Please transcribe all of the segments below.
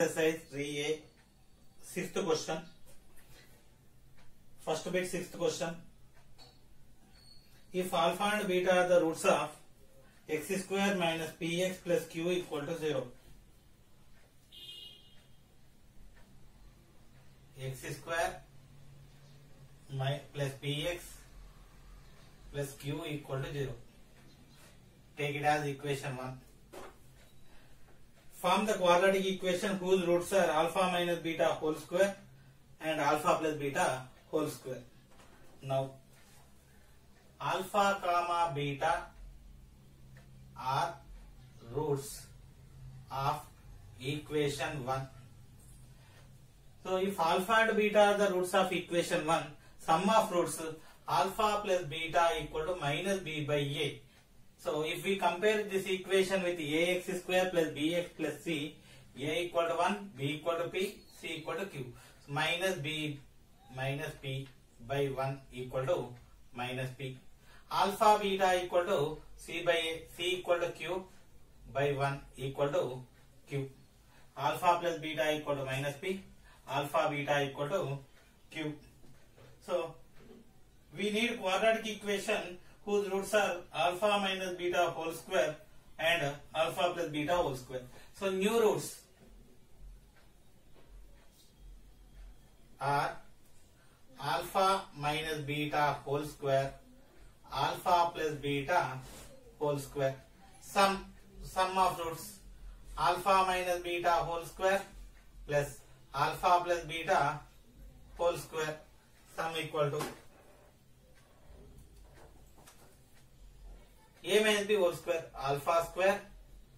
Exercise 3A, sixth question. First bit, sixth question. If alpha and beta are the roots of x square minus px plus q equal to 0. X square plus px plus q equal to 0. Take it as equation 1. Form the quadratic equation whose roots are alpha minus beta whole square and alpha plus beta whole square. Now, alpha comma beta are roots of equation 1. So, if alpha and beta are the roots of equation 1, sum of roots alpha plus beta equal to minus b by a. So, if we compare this equation with ax square plus bx plus c, a equal to 1, b equal to p, c equal to q. So, minus b minus p by 1 equal to minus p. Alpha beta equal to c by a, c equal to q by 1 equal to q. Alpha plus beta equal to minus p, alpha beta equal to q. So, we need quadratic equation whose roots are alpha minus beta whole square and alpha plus beta whole square. So, new roots are alpha minus beta whole square, alpha plus beta whole square. Sum of roots alpha minus beta whole square plus alpha plus beta whole square. Sum equal to a minus b whole square, alpha square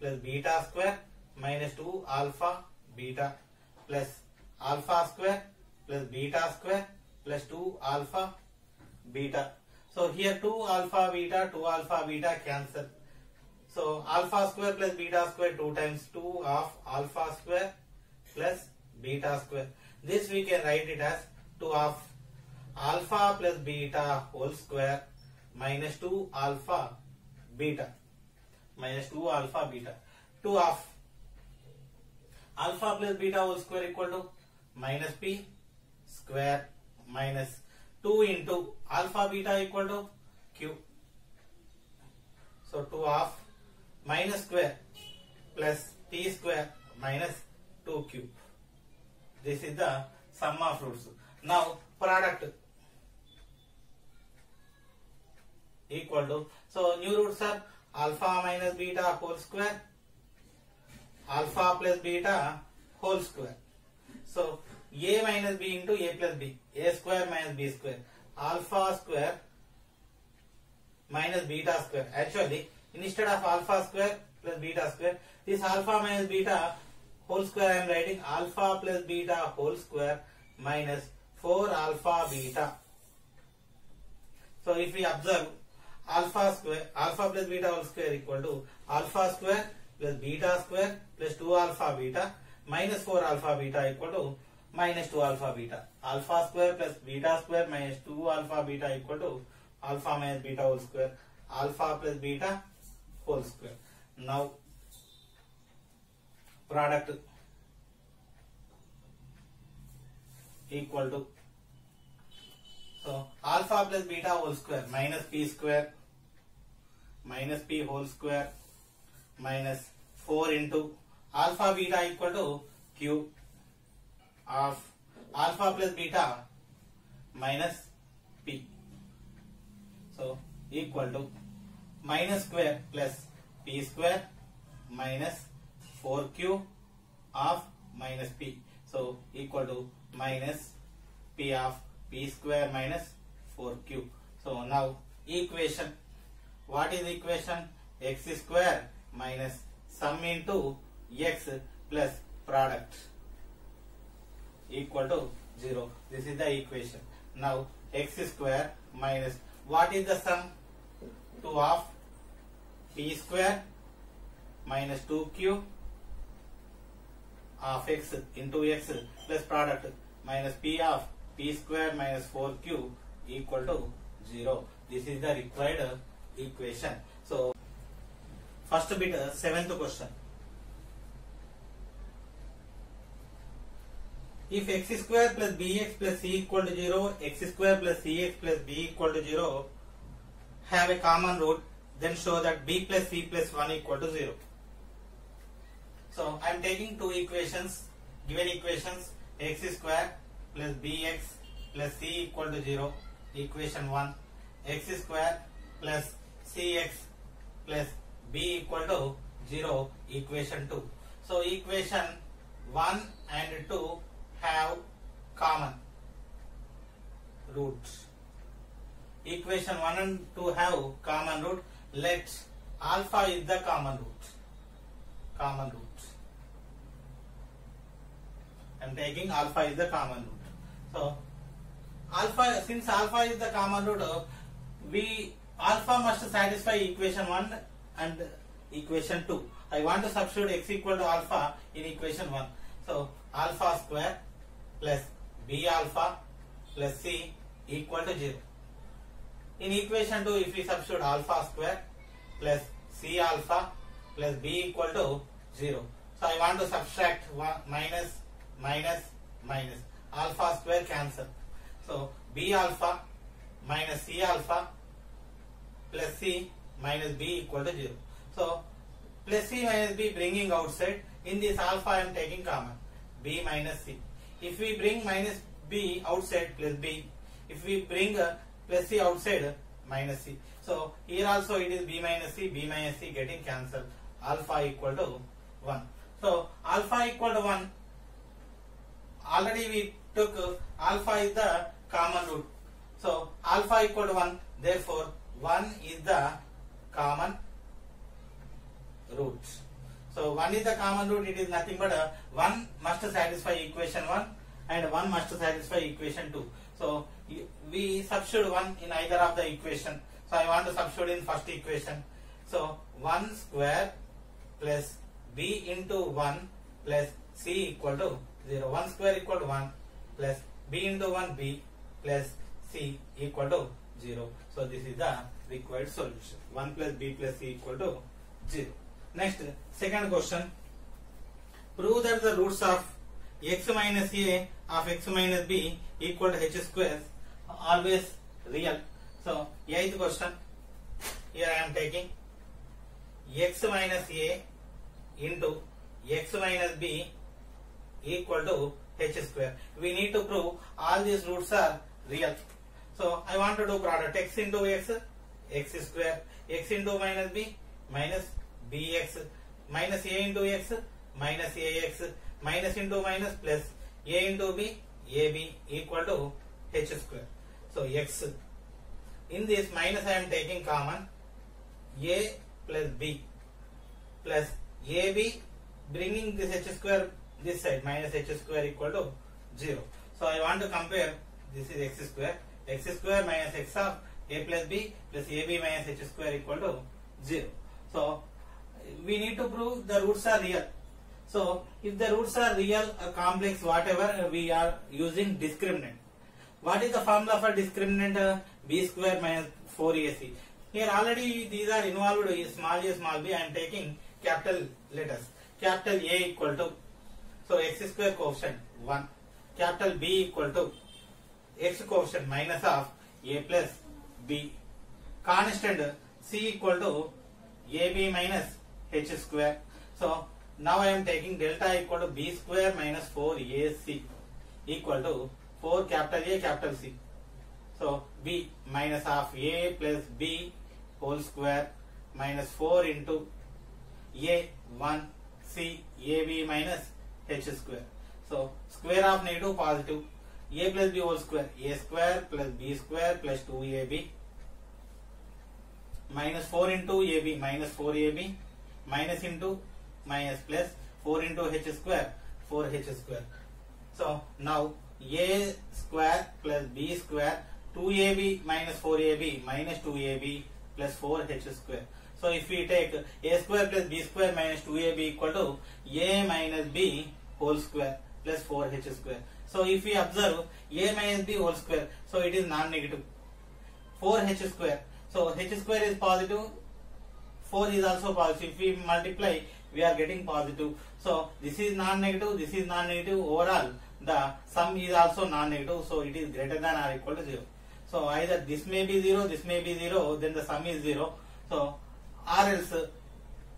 plus beta square minus 2 alpha beta plus alpha square plus beta square plus 2 alpha beta. So, here 2 alpha beta cancel. So, alpha square plus beta square 2 times 2 of alpha square plus beta square. This we can write it as 2 of alpha plus beta whole square minus 2 alpha beta minus 2 alpha beta. 2 of alpha plus beta whole square equal to minus p square minus 2 into alpha beta equal to q. So, 2 of minus square plus p square minus 2q. This is the sum of roots. Now, product equal to, so new roots are alpha minus beta whole square, alpha plus beta whole square. So, a minus b into a plus b, a square minus b square, alpha square minus beta square. Actually, instead of alpha square plus beta square, this alpha minus beta whole square I am writing alpha plus beta whole square minus 4 alpha beta. So, if we observe alpha plus beta whole square equal to alpha square plus beta square plus 2 alpha beta minus 4 alpha beta equal to minus 2 alpha beta. Alpha square plus beta square minus 2 alpha beta equal to alpha minus beta whole square, alpha plus beta whole square. Now, product equal to, so alpha plus beta whole square minus p square minus p whole square minus 4 into alpha beta equal to q of alpha plus beta minus p. So, equal to minus square plus p square minus 4q of minus p. So, equal to minus p of p square minus 4q. So, now equation. What is equation? X square minus sum into x plus product equal to 0. This is the equation. Now, x square minus, what is the sum? 2 of p square minus 2q of x into x plus product minus p of p square minus 4q equal to 0. This is the required equation. So, first bit, seventh question. if x square plus bx plus c equal to 0, x square plus cx plus b equal to 0 have a common root, then show that b plus c plus 1 equal to 0. So I am taking two equations, given equations, x square plus bx plus c equal to 0, equation 1, x square plus cx plus b equal to 0, equation 2. So equation 1 and 2 have common roots. Equation 1 and 2 have common root. Let alpha is the common root. Common root. I am taking alpha is the common root. So alpha, since alpha is the common root, alpha must satisfy equation 1 and equation 2. I want to substitute x equal to alpha in equation 1. So alpha square plus b alpha plus c equal to 0. In equation 2, if we substitute alpha square plus c alpha plus b equal to 0. So I want to subtract minus alpha square cancel. So b alpha minus c alpha plus c minus b equal to 0. So plus c minus b bringing outside. In this alpha I am taking common, b minus c. If we bring minus b outside, plus b. If we bring plus c outside, minus c. So here also it is b minus c getting cancelled. Alpha equal to 1. So alpha equal to 1. Already we took alpha is the common root. So alpha equal to 1. Therefore 1 is the common root. So 1 is the common root, it is nothing but 1 must satisfy equation 1 and 1 must satisfy equation 2. So we substitute 1 in either of the equation. So I want to substitute in first equation. So 1 square plus b into 1 plus c equal to 0. 1 square equal to 1 plus b into 1 b plus c equal to 0. So this is the required solution. 1 plus b plus c equal to 0. Next, second question. Prove that the roots of x minus a of x minus b equal to h square always real. So, 8th question. Here I am taking x minus a into x minus b equal to h square. We need to prove all these roots are real. So, I want to do product x into x, x square, x into minus b, minus bx, minus a into x, minus ax, minus into minus plus a into b, ab equal to h square. So x. In this minus I am taking common, a plus b plus ab, bringing this h square this side, minus h square equal to 0. So I want to compare, this is x square minus x of a plus b plus ab minus h square equal to 0. So we need to prove the roots are real. So if the roots are real or complex, whatever, we are using discriminant. What is the formula for discriminant? B square minus 4ac. Here already these are involved in small a small b. I am taking capital letters. Capital A equal to, so x square coefficient 1. Capital B equal to x coefficient minus of a plus b. Constant C equal to ab minus h square. So now I am taking delta equal to b square minus 4ac equal to 4 capital A capital C. So b minus of a plus b whole square minus 4 into a 1 c ab minus h square. So square of negative positive, a plus b whole square, a square plus b square plus 2ab minus 4 into ab minus 4ab minus into minus plus 4 into h square 4h square. So now a square plus b square 2ab minus 4ab minus 2ab plus 4h square. So if we take a square plus b square minus 2ab equal to a minus b whole square plus 4h square. So if we observe a minus b whole square, so it is non-negative. 4h square. So h square is positive, 4 is also positive. If we multiply, we are getting positive. So this is non-negative, this is non-negative. Overall, the sum is also non-negative, so it is greater than or equal to 0. So either this may be 0, this may be 0, then the sum is 0. So or else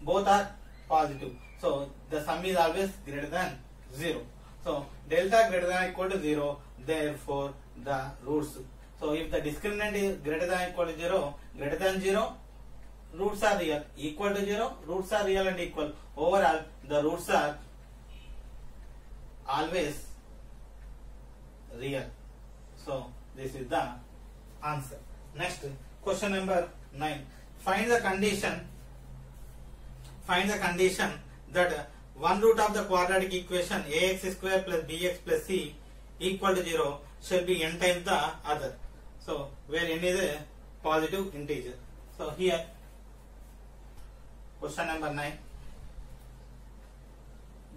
both are positive. So the sum is always greater than 0. So delta greater than or equal to 0, therefore the roots. So if the discriminant is greater than or equal to 0, greater than 0, roots are real, equal to 0, roots are real and equal. Overall, the roots are always real. So this is the answer. Next, question number 9. Find the condition that one root of the quadratic equation ax square plus bx plus c equal to 0 shall be n times the other. So where n is a positive integer. So here, question number 9.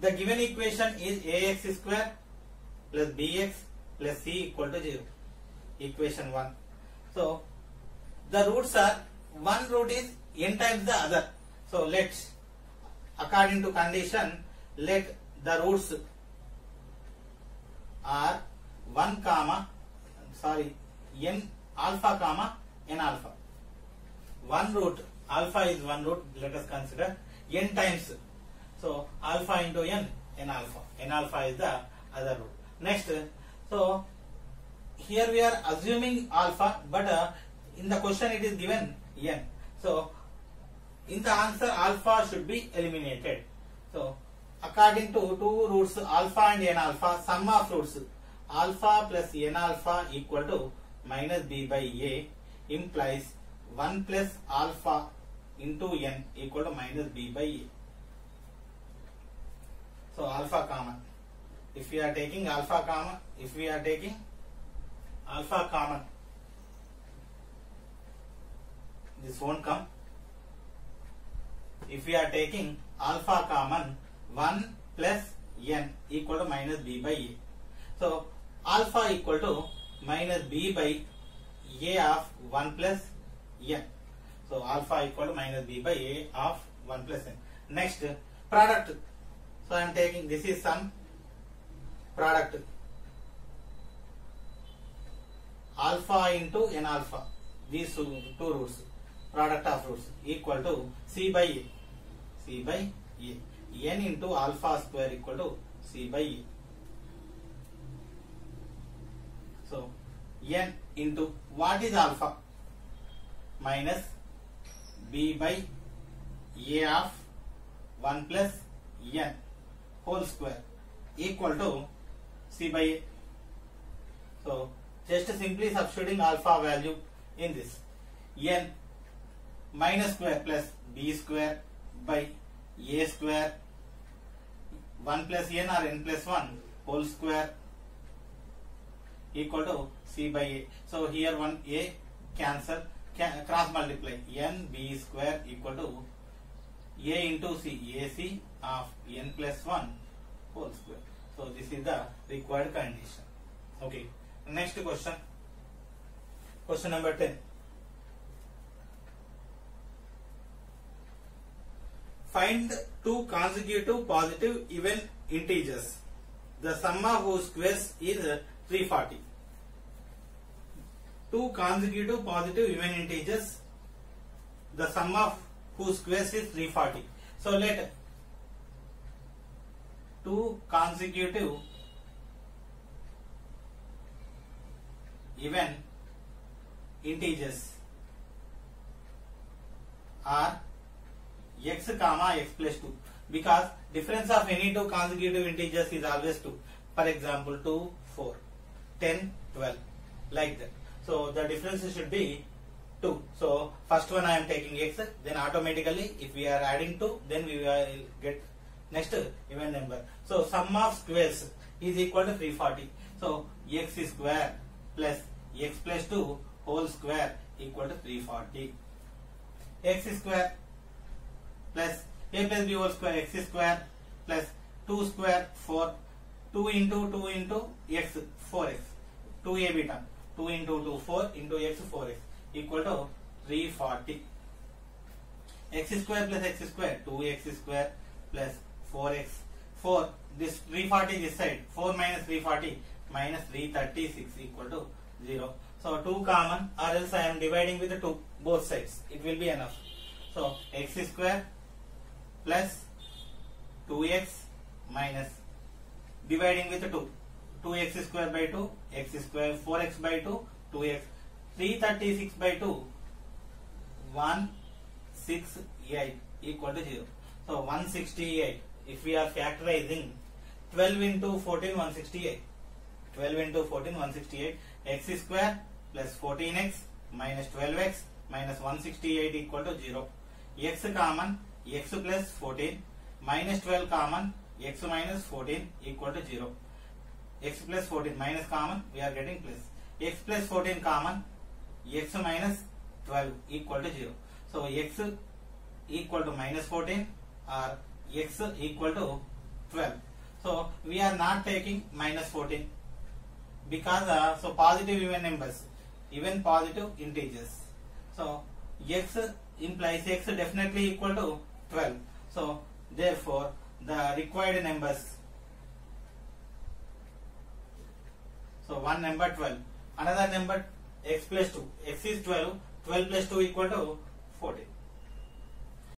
The given equation is ax square plus bx plus c equal to 0. Equation 1. So the roots are, one root is n times the other. So let's, according to condition, let the roots are n alpha comma n alpha. One root, alpha is one root, let us consider n times. So alpha into n alpha. N alpha is the other root. Next, so here we are assuming alpha, but in the question it is given n. So in the answer alpha should be eliminated. So according to two roots alpha and n alpha, sum of roots alpha plus n alpha equal to minus b by a implies 1 plus alpha into n equal to minus b by a. So alpha common. If we are taking alpha common, this won't come. If we are taking alpha common, 1 plus n equal to minus b by a. So alpha equal to minus b by a of 1 plus n. So alpha equal to minus b by a of 1 plus n. Next, product. So I am taking, this is some product. Alpha into n alpha. These two roots. Product of roots equal to c by a. C by a. N into alpha square equal to c by a. So n into what is alpha? Minus b by a of 1 plus n whole square equal to c by a. So just simply substituting alpha value in this. N minus square plus b square by a square 1 plus n or n plus 1 whole square equal to c by a. So here one a cancel, cross multiply, n b square equal to a into c, ac of n plus 1 whole square. So this is the required condition. Okay. Next question. Question number 10. Find two consecutive positive even integers. The sum of whose squares is 340. Two consecutive positive even integers. The sum of whose squares is 340. So let two consecutive even integers are x comma x plus 2, because difference of any two consecutive integers is always 2. For example, 2, 4, 10, 12, like that. So the difference should be 2. So first one I am taking x, then automatically if we are adding 2, then we will get next even number. So sum of squares is equal to 340. So x square plus x plus 2 whole square equal to 340. X square plus a plus b whole square, x square plus 2 square 4, 2 into x 4x, 2ab term, 2 into 2 4 into x 4x equal to 340. X square plus x square, 2x square plus 4x, 4 this 340 this side. 4 minus 340 minus 336 equal to 0. So 2 common, or else I am dividing with the 2 both sides. It will be enough. So x square plus 2x minus dividing with the 2. 2x square by 2, x square, 4x by 2, 2x, 336 by 2, 168 equal to 0. So 168, if we are factorizing 12 into 14, 168. 12 into 14, 168. X square plus 14x minus 12x minus 168 equal to 0. X common, x plus 14 minus 12 common, x minus 14 equal to 0. X plus 14 minus common, we are getting plus. X plus 14 common, x minus 12 equal to 0. So x equal to minus 14 or x equal to 12. So we are not taking minus 14 because so positive even numbers, even positive integers. So x implies x definitely equal to 12. So therefore the required numbers. So one number 12, another number x plus 2. X is 12. 12 plus 2 equal to 14.